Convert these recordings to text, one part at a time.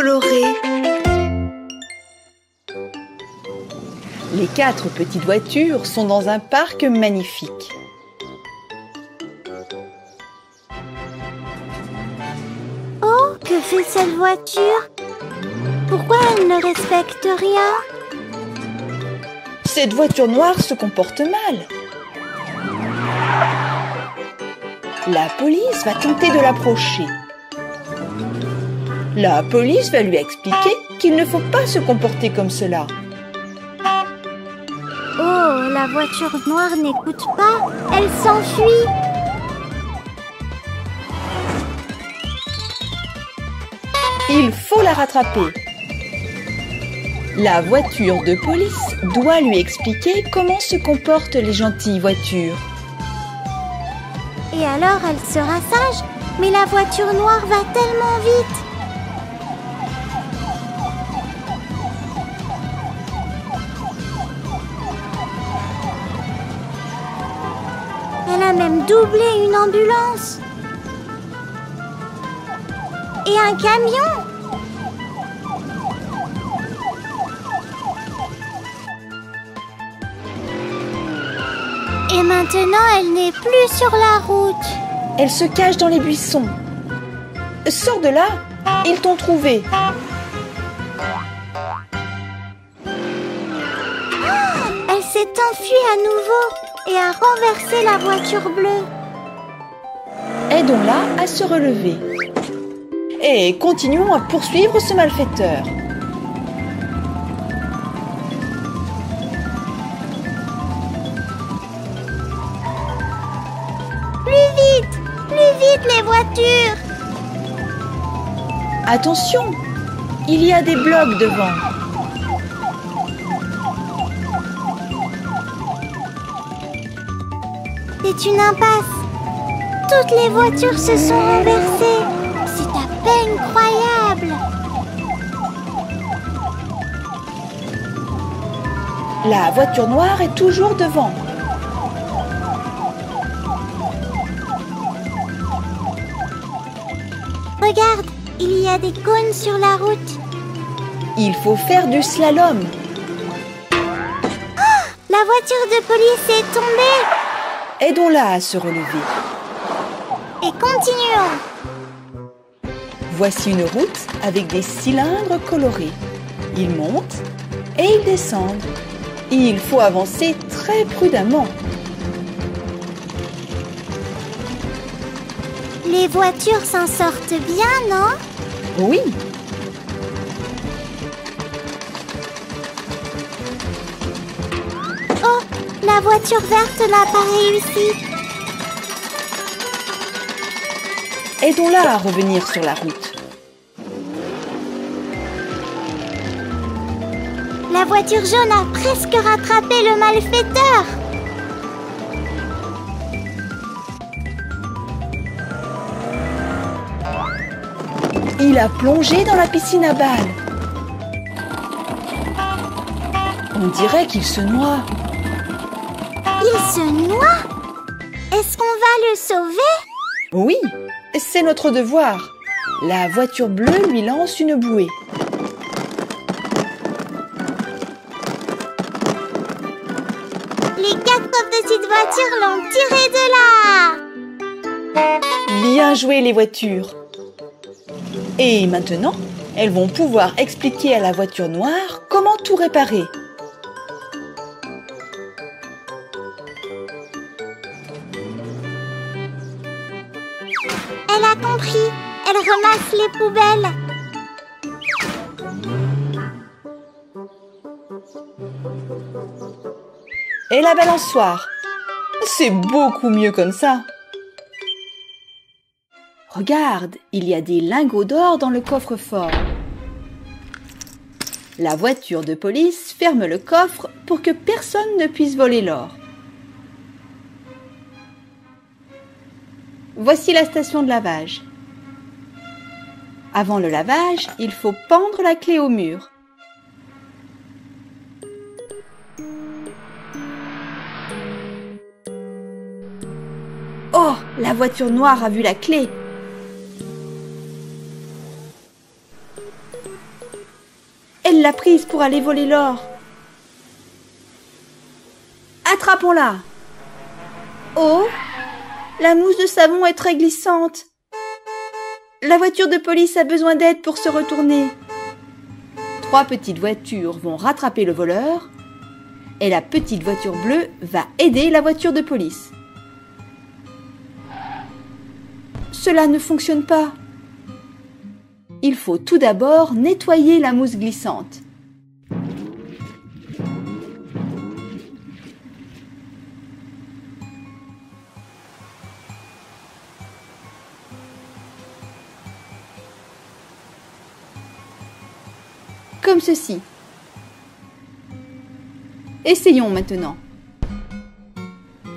colorées. Les 4 petites voitures sont dans un parc magnifique. Oh, que fait cette voiture? Pourquoi elle ne respecte rien? Cette voiture noire se comporte mal. La police va tenter de l'approcher. La police va lui expliquer qu'il ne faut pas se comporter comme cela. Oh, la voiture noire n'écoute pas, elle s'enfuit. Il faut la rattraper. La voiture de police doit lui expliquer comment se comportent les gentilles voitures. Et alors elle sera sage, mais la voiture noire va tellement vite. Elle a même doublé une ambulance. Et un camion. Et maintenant, elle n'est plus sur la route. Elle se cache dans les buissons. Sors de là, ils t'ont trouvé. Elle s'est enfuie à nouveau et a renversé la voiture bleue. Aidons-la à se relever. Et continuons à poursuivre ce malfaiteur. Plus vite les voitures. Attention, il y a des blocs devant. C'est une impasse. Toutes les voitures se sont renversées. C'est à peine croyable. La voiture noire est toujours devant. Regarde, il y a des cônes sur la route. Il faut faire du slalom. Oh, la voiture de police est tombée. Aidons-la à se relever. Et continuons. Voici une route avec des cylindres colorés. Ils montent et ils descendent. Il faut avancer très prudemment. Les voitures s'en sortent bien, non? Oui. Oh, la voiture verte n'a pas réussi. Aidons-la à revenir sur la route. La voiture jaune a presque rattrapé le malfaiteur. Il a plongé dans la piscine à balles. On dirait qu'il se noie. Il se noie? Est-ce qu'on va le sauver? Oui, c'est notre devoir. La voiture bleue lui lance une bouée. Les 4 petites voitures l'ont tiré de là. Bien joué les voitures. Et maintenant, elles vont pouvoir expliquer à la voiture noire comment tout réparer. Elle a compris. Elle ramasse les poubelles. Et la balançoire. C'est beaucoup mieux comme ça. Regarde, il y a des lingots d'or dans le coffre-fort. La voiture de police ferme le coffre pour que personne ne puisse voler l'or. Voici la station de lavage. Avant le lavage, il faut pendre la clé au mur. Oh, la voiture noire a vu la clé. l'a prise pour aller voler l'or. Attrapons-la. Oh, la mousse de savon est très glissante. La voiture de police a besoin d'aide pour se retourner. 3 petites voitures vont rattraper le voleur et la petite voiture bleue va aider la voiture de police. Cela ne fonctionne pas. Il faut tout d'abord nettoyer la mousse glissante. Comme ceci. Essayons maintenant.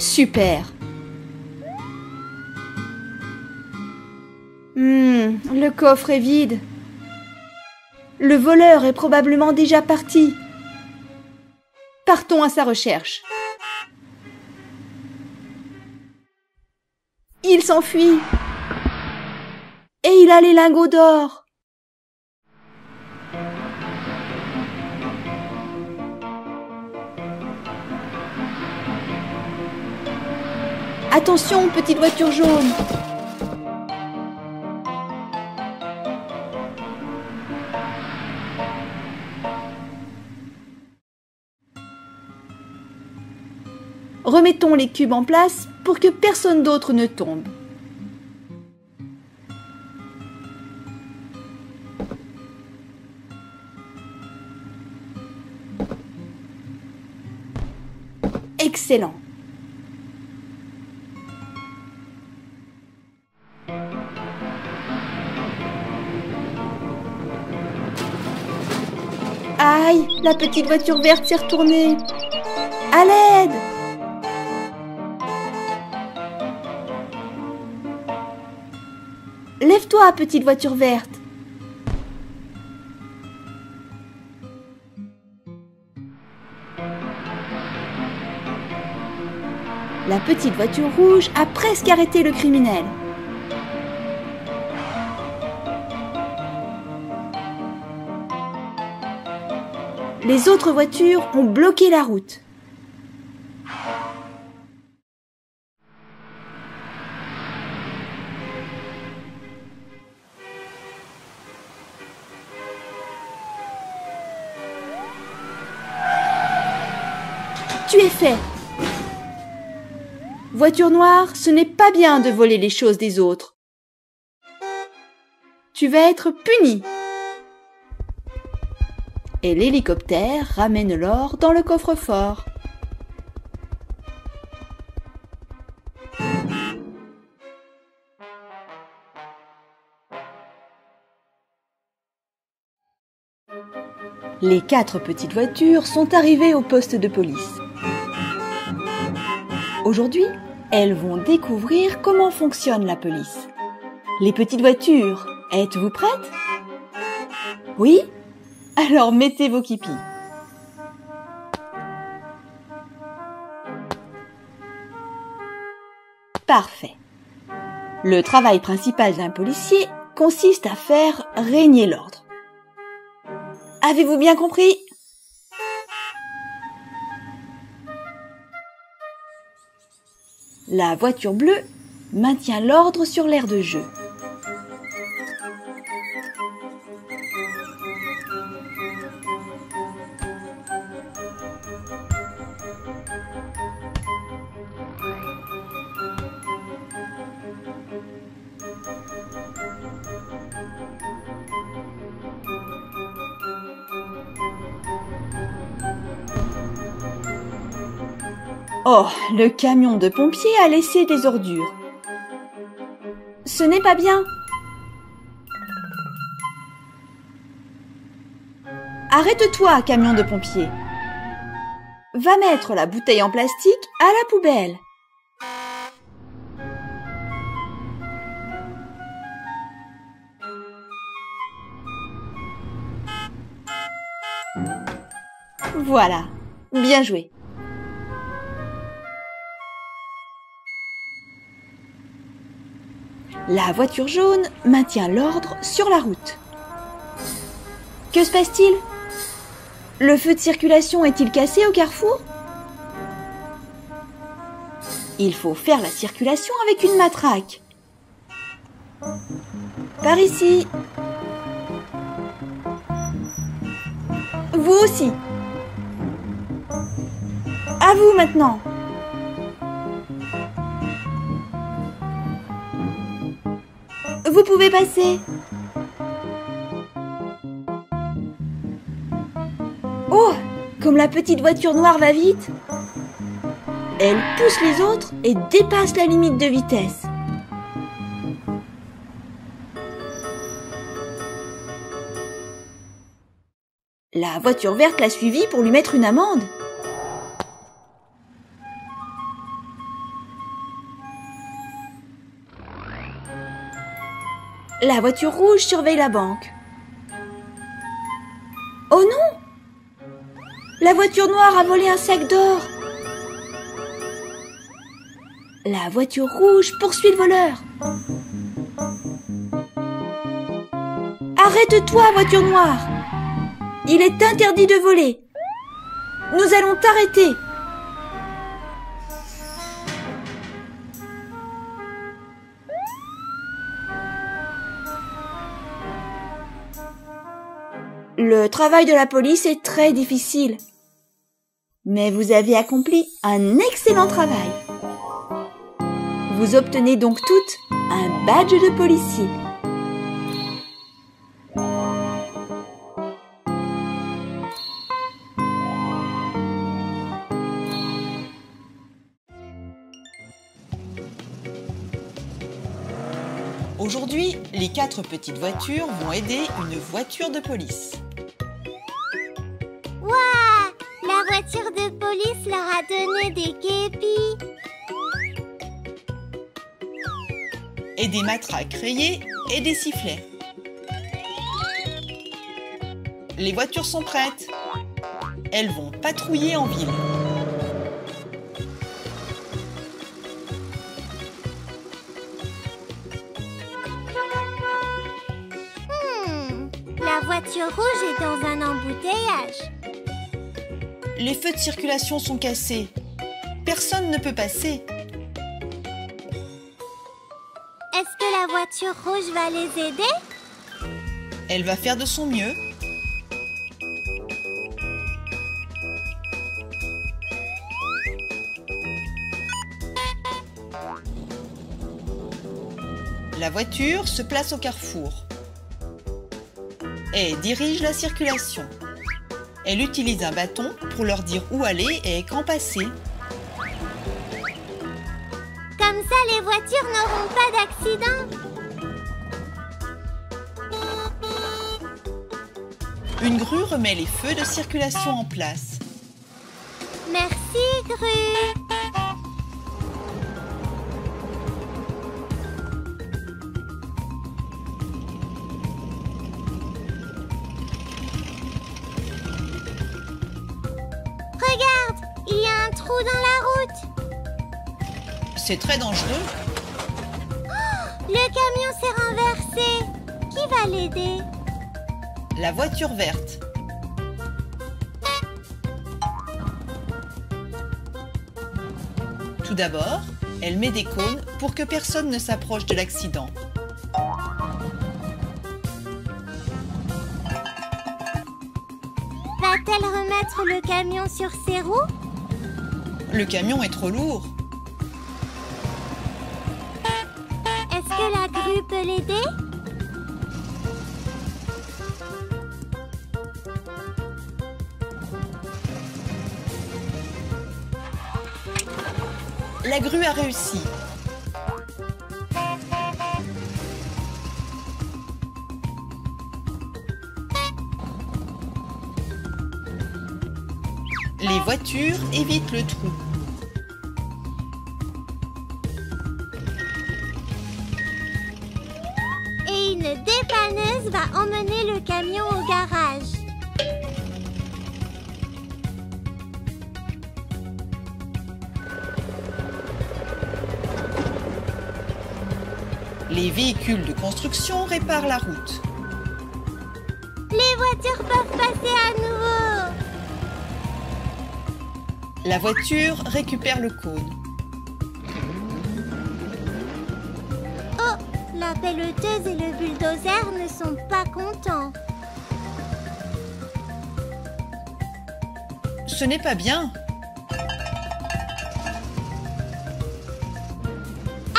Super. Le coffre est vide. Le voleur est probablement déjà parti. Partons à sa recherche. Il s'enfuit. Et il a les lingots d'or. Attention, petite voiture jaune. Remettons les cubes en place pour que personne d'autre ne tombe. Excellent. Aïe, la petite voiture verte s'est retournée. À l'aide! Lève-toi, petite voiture verte. La petite voiture rouge a presque arrêté le criminel. Les autres voitures ont bloqué la route. Tu es fait. Voiture noire, ce n'est pas bien de voler les choses des autres. Tu vas être puni. Et l'hélicoptère ramène l'or dans le coffre-fort. Les 4 petites voitures sont arrivées au poste de police. Aujourd'hui, elles vont découvrir comment fonctionne la police. Les petites voitures, êtes-vous prêtes? Oui? Alors mettez vos kipis. Parfait. Le travail principal d'un policier consiste à faire régner l'ordre. Avez-vous bien compris? La voiture bleue maintient l'ordre sur l'aire de jeu. Oh, le camion de pompiers a laissé des ordures. Ce n'est pas bien. Arrête-toi, camion de pompiers. Va mettre la bouteille en plastique à la poubelle. Voilà, bien joué. La voiture jaune maintient l'ordre sur la route. Que se passe-t-il? Le feu de circulation est-il cassé au carrefour? Il faut faire la circulation avec une matraque. Par ici. Vous aussi. À vous maintenant. Vous pouvez passer. Oh, comme la petite voiture noire va vite. Elle pousse les autres et dépasse la limite de vitesse. La voiture verte l'a suivie pour lui mettre une amende. La voiture rouge surveille la banque. Oh non! La voiture noire a volé un sac d'or. La voiture rouge poursuit le voleur. Arrête-toi, voiture noire! Il est interdit de voler. Nous allons t'arrêter. Le travail de la police est très difficile. Mais vous avez accompli un excellent travail. Vous obtenez donc toutes un badge de policier. Aujourd'hui, les 4 petites voitures vont aider une voiture de police. Waouh! La voiture de police leur a donné des képis. Et des matraques rayées et des sifflets. Les voitures sont prêtes. Elles vont patrouiller en ville. La voiture rouge est dans un embouteillage. Les feux de circulation sont cassés. Personne ne peut passer. Est-ce que la voiture rouge va les aider? Elle va faire de son mieux. La voiture se place au carrefour et dirige la circulation. Elle utilise un bâton pour leur dire où aller et quand passer. Comme ça, les voitures n'auront pas d'accident. Une grue remet les feux de circulation en place. Merci, grue. Regarde, il y a un trou dans la route. C'est très dangereux. Le camion s'est renversé. Qui va l'aider? La voiture verte. Tout d'abord, elle met des cônes pour que personne ne s'approche de l'accident. Va-t-elle remettre le camion sur ses roues? Le camion est trop lourd. Est-ce que la grue peut l'aider? La grue a réussi. Les voitures évitent le trou. Et une dépanneuse va emmener le camion au garage. Les véhicules de construction réparent la route. Les voitures peuvent passer à nouveau. La voiture récupère le cône. Oh, la pelleteuse et le bulldozer ne sont pas contents. Ce n'est pas bien.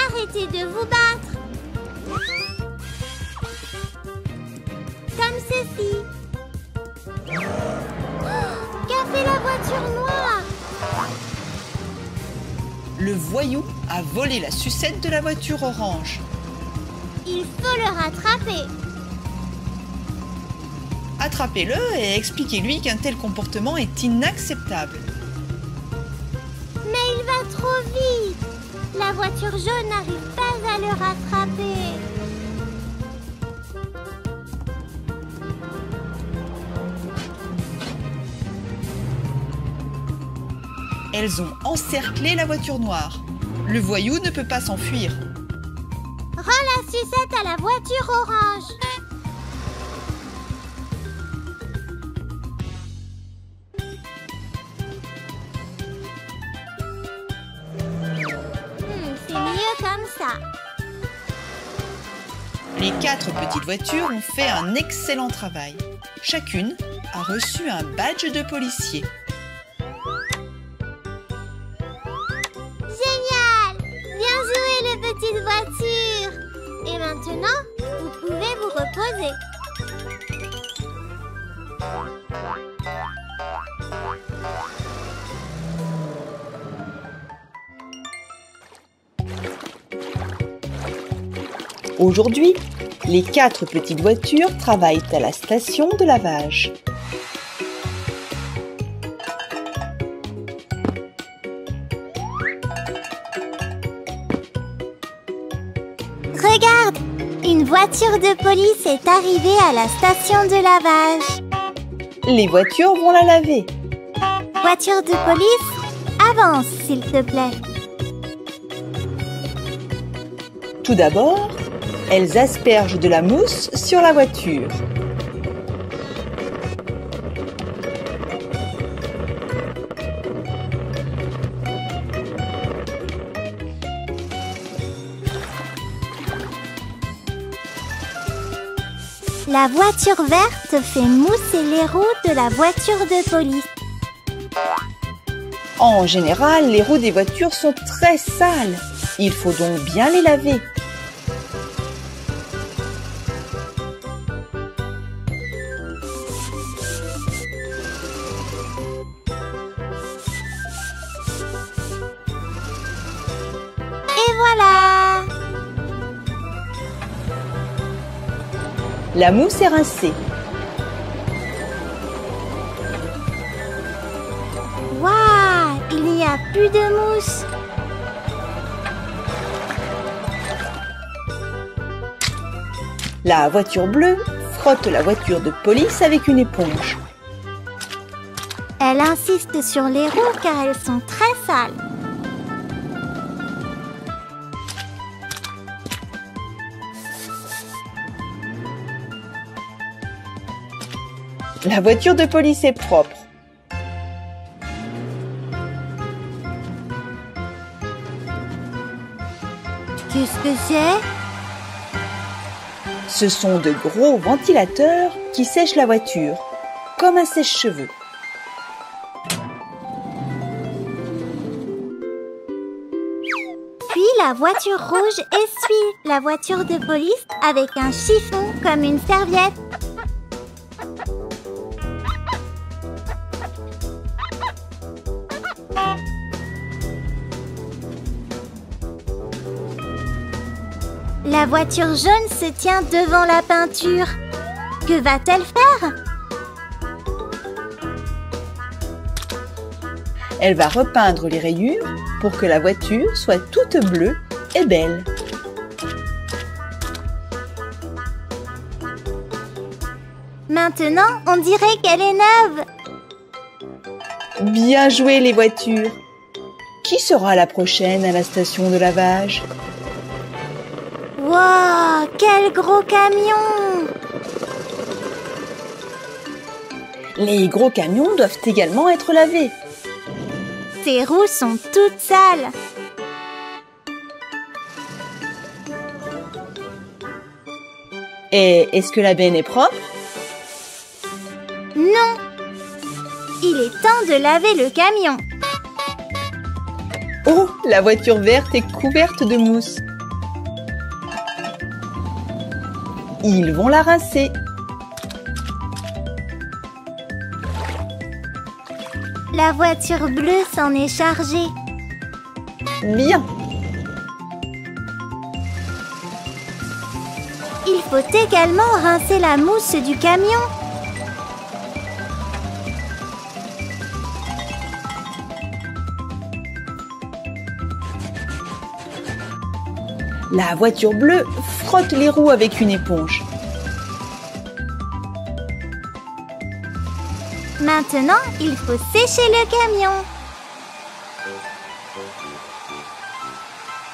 Arrêtez de vous battre. Comme ceci. Qu'a fait la voiture noire? Le voyou a volé la sucette de la voiture orange. Il faut le rattraper. Attrapez-le et expliquez-lui qu'un tel comportement est inacceptable. Mais il va trop vite. La voiture jaune n'arrive pas à le rattraper. Elles ont encerclé la voiture noire. Le voyou ne peut pas s'enfuir. Rends la sucette à la voiture orange. C'est mieux comme ça. Les 4 petites voitures ont fait un excellent travail. Chacune a reçu un badge de policier. Génial! Bien joué les petites voitures! Et maintenant, vous pouvez vous reposer. Aujourd'hui, les 4 petites voitures travaillent à la station de lavage. Regarde! Une voiture de police est arrivée à la station de lavage. Les voitures vont la laver. Voiture de police, avance s'il te plaît. Tout d'abord, elles aspergent de la mousse sur la voiture. La voiture verte fait mousser les roues de la voiture de police. En général, les roues des voitures sont très sales. Il faut donc bien les laver. Et voilà! La mousse est rincée. Waouh! Il n'y a plus de mousse. La voiture bleue frotte la voiture de police avec une éponge. Elle insiste sur les roues car elles sont très sales. La voiture de police est propre. Qu'est-ce que c'est? Ce sont de gros ventilateurs qui sèchent la voiture, comme un sèche-cheveux. Puis la voiture rouge essuie la voiture de police avec un chiffon comme une serviette. La voiture jaune se tient devant la peinture. Que va-t-elle faire? Elle va repeindre les rayures pour que la voiture soit toute bleue et belle. Maintenant, on dirait qu'elle est neuve. Bien joué les voitures! Qui sera la prochaine à la station de lavage? Wow, quel gros camion! Les gros camions doivent également être lavés. Ses roues sont toutes sales. Et est-ce que la benne est propre? Non. Il est temps de laver le camion. Oh, la voiture verte est couverte de mousse. Ils vont la rincer. La voiture bleue s'en est chargée. Bien. Il faut également rincer la mousse du camion. La voiture bleue frotte les roues avec une éponge. Maintenant, il faut sécher le camion.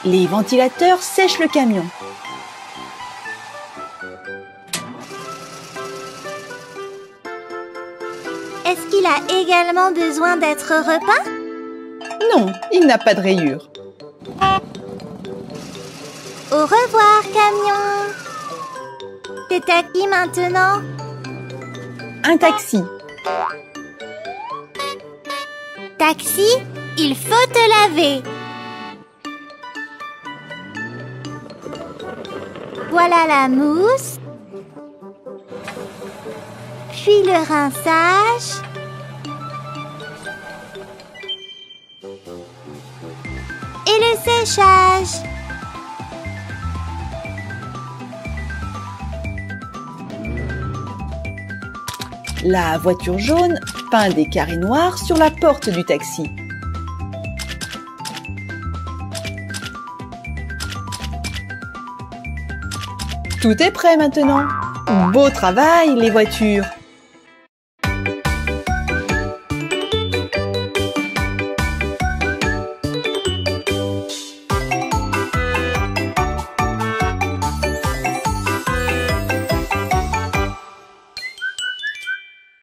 Les ventilateurs sèchent le camion. Est-ce qu'il a également besoin d'être repeint? Non, il n'a pas de rayures. Au revoir, camion. C'est à qui maintenant? Un taxi. Taxi, il faut te laver. Voilà la mousse. Puis le rinçage. Et le séchage. La voiture jaune peint des carrés noirs sur la porte du taxi. Tout est prêt maintenant. Beau travail, les voitures!